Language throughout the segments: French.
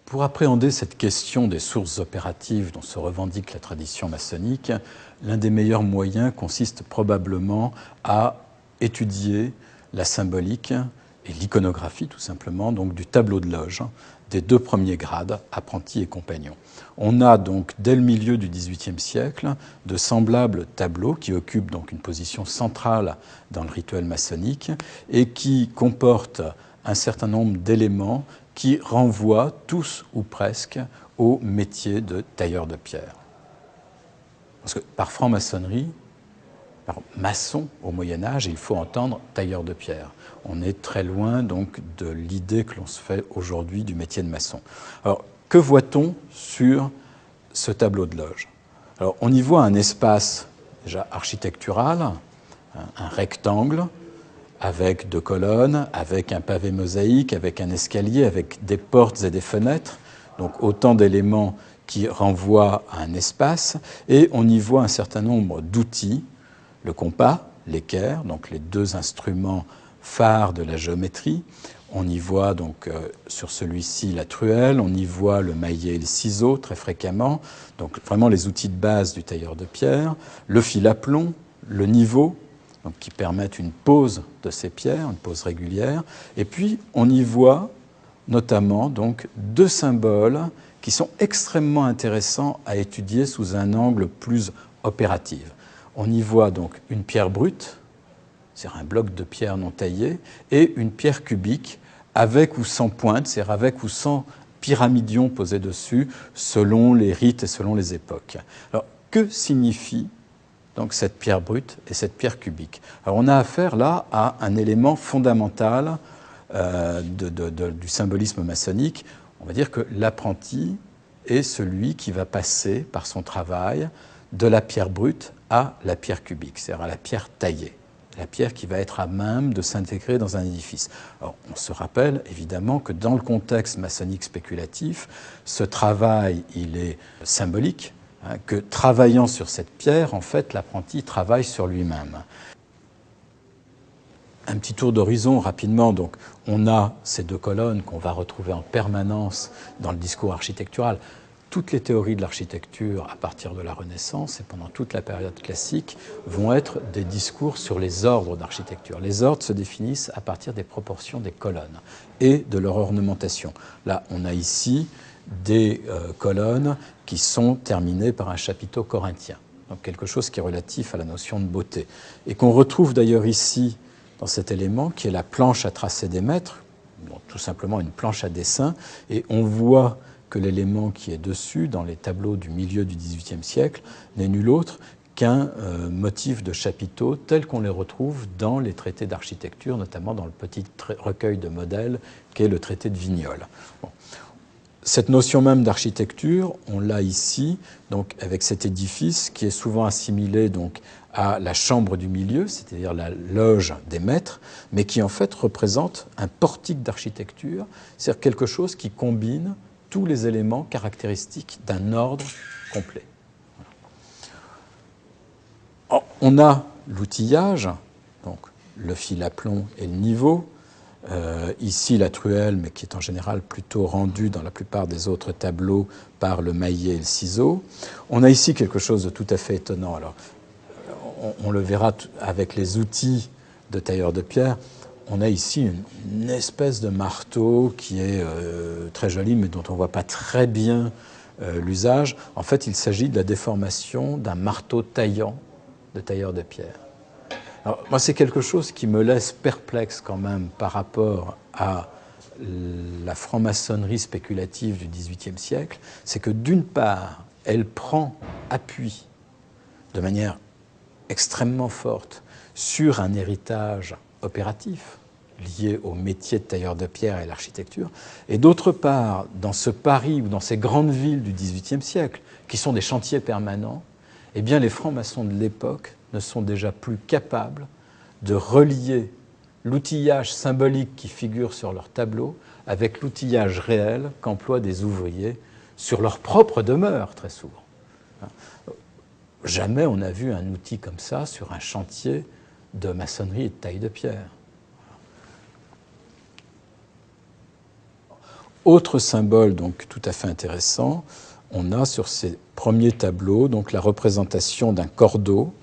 Pour appréhender cette question des sources opératives dont se revendique la tradition maçonnique, l'un des meilleurs moyens consiste probablement à étudier la symbolique et l'iconographie tout simplement donc du tableau de loge des deux premiers grades, apprentis et compagnons. On a donc dès le milieu du XVIIIe siècle de semblables tableaux qui occupent donc une position centrale dans le rituel maçonnique et qui comportent un certain nombre d'éléments qui renvoient tous ou presque au métier de tailleur de pierre. Parce que par franc-maçonnerie, par maçon au Moyen-Âge, il faut entendre tailleur de pierre. On est très loin donc de l'idée que l'on se fait aujourd'hui du métier de maçon. Alors, que voit-on sur ce tableau de loge? Alors, on y voit un espace déjà architectural, un rectangle, avec deux colonnes, avec un pavé mosaïque, avec un escalier, avec des portes et des fenêtres, donc autant d'éléments qui renvoient à un espace, et on y voit un certain nombre d'outils, le compas, l'équerre, donc les deux instruments phares de la géométrie. On y voit donc sur celui-ci la truelle, on y voit le maillet et le ciseau très fréquemment, donc vraiment les outils de base du tailleur de pierre, le fil à plomb, le niveau, donc qui permettent une pose de ces pierres, une pose régulière. Et puis, on y voit notamment donc deux symboles qui sont extrêmement intéressants à étudier sous un angle plus opératif. On y voit donc une pierre brute, c'est-à-dire un bloc de pierre non taillé, et une pierre cubique avec ou sans pointe, c'est-à-dire avec ou sans pyramidion posé dessus, selon les rites et selon les époques. Alors, que signifie donc cette pierre brute et cette pierre cubique? Alors on a affaire là à un élément fondamental du symbolisme maçonnique. On va dire que l'apprenti est celui qui va passer par son travail de la pierre brute à la pierre cubique, c'est-à-dire à la pierre taillée, la pierre qui va être à même de s'intégrer dans un édifice. Alors, on se rappelle évidemment que dans le contexte maçonnique spéculatif, ce travail, il est symbolique, que travaillant sur cette pierre, en fait, l'apprenti travaille sur lui-même. Un petit tour d'horizon rapidement. Donc, on a ces deux colonnes qu'on va retrouver en permanence dans le discours architectural. Toutes les théories de l'architecture à partir de la Renaissance et pendant toute la période classique vont être des discours sur les ordres d'architecture. Les ordres se définissent à partir des proportions des colonnes et de leur ornementation. Là, on a ici des colonnes qui sont terminées par un chapiteau corinthien, donc quelque chose qui est relatif à la notion de beauté, et qu'on retrouve d'ailleurs ici dans cet élément qui est la planche à tracer des mètres, donc tout simplement une planche à dessin, et on voit que l'élément qui est dessus, dans les tableaux du milieu du XVIIIe siècle, n'est nul autre qu'un motif de chapiteau tel qu'on les retrouve dans les traités d'architecture, notamment dans le petit recueil de modèles qu'est le traité de Vignolles. Bon. Cette notion même d'architecture, on l'a ici, donc avec cet édifice qui est souvent assimilé donc à la chambre du milieu, c'est-à-dire la loge des maîtres, mais qui en fait représente un portique d'architecture, c'est-à-dire quelque chose qui combine tous les éléments caractéristiques d'un ordre complet. On a l'outillage, donc le fil à plomb et le niveau. Ici, la truelle, mais qui est en général plutôt rendue dans la plupart des autres tableaux par le maillet et le ciseau. On a ici quelque chose de tout à fait étonnant. Alors, on le verra avec les outils de tailleur de pierre. On a ici une espèce de marteau qui est très joli, mais dont on ne voit pas très bien l'usage. En fait, il s'agit de la déformation d'un marteau taillant de tailleur de pierre. Alors, moi, c'est quelque chose qui me laisse perplexe quand même par rapport à la franc-maçonnerie spéculative du XVIIIe siècle. C'est que d'une part, elle prend appui de manière extrêmement forte sur un héritage opératif lié au métier de tailleur de pierre et à l'architecture, et d'autre part, dans ce Paris ou dans ces grandes villes du XVIIIe siècle, qui sont des chantiers permanents, eh bien, les francs-maçons de l'époque ne sont déjà plus capables de relier l'outillage symbolique qui figure sur leur tableau avec l'outillage réel qu'emploient des ouvriers sur leur propre demeure, très souvent. Jamais on n'a vu un outil comme ça sur un chantier de maçonnerie et de taille de pierre. Autre symbole donc tout à fait intéressant, on a sur ces premiers tableaux donc la représentation d'un cordeau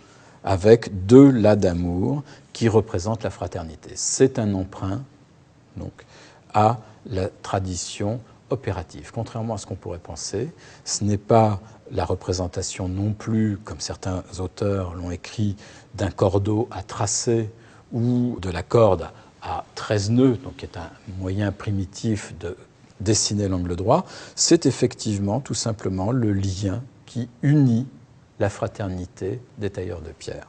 avec 2 las d'amour qui représentent la fraternité. C'est un emprunt donc, à la tradition opérative. Contrairement à ce qu'on pourrait penser, ce n'est pas la représentation non plus, comme certains auteurs l'ont écrit, d'un cordeau à tracer ou de la corde à 13 nœuds, donc qui est un moyen primitif de dessiner l'angle droit. C'est effectivement tout simplement le lien qui unit la fraternité des tailleurs de pierre.